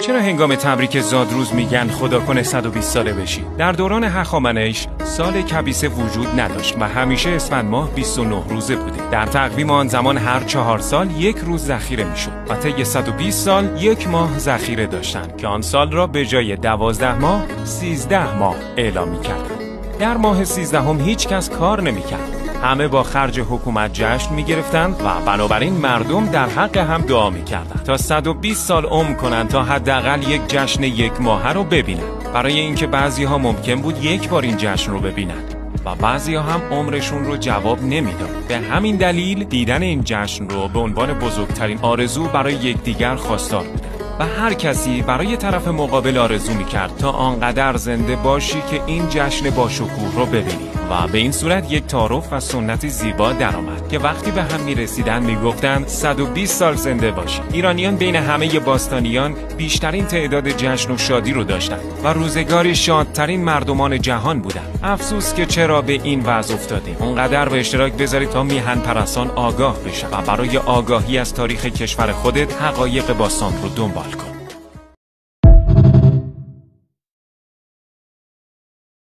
چرا هنگام تبریک زادروز میگن خدا کنه 120 ساله بشی؟ در دوران هخامنش سال کبیسه وجود نداشت و همیشه اسفند ماه 29 روزه بوده. در تقویم آن زمان هر 4 سال یک روز ذخیره میشد و طی 120 سال یک ماه ذخیره داشتند که آن سال را به جای 12 ماه 13 ماه اعلام میکردند. در ماه 13 هیچ کس کار نمیکرد. همه با خرج حکومت جشن می‌گرفتند و بنابراین مردم در حق هم دعا می‌کردند تا 120 سال عمر کنند تا حداقل یک جشن یک ماهه رو ببینند. برای اینکه بعضی‌ها ممکن بود یک بار این جشن رو ببینند و بعضی‌ها هم عمرشون رو جواب نمیداد. به همین دلیل دیدن این جشن رو به عنوان بزرگترین آرزو برای یکدیگر خواستار بودند و هر کسی برای طرف مقابل آرزو می‌کرد تا آنقدر زنده باشی که این جشن با شکوه رو ببینی. و به این صورت یک تعارف و سنتی زیبا درآمد که وقتی به هم می‌رسیدن میگفتند 120 سال زنده باشی. ایرانیان بین همه باستانیان بیشترین تعداد جشن و شادی رو داشتند و روزگاری شادترین مردمان جهان بودند. افسوس که چرا به این وضع افتادیم. اونقدر به اشتراک بذارید تا میهن پرستان آگاه بشن و برای آگاهی از تاریخ کشور خودت حقایق باستان رو دنبال کن.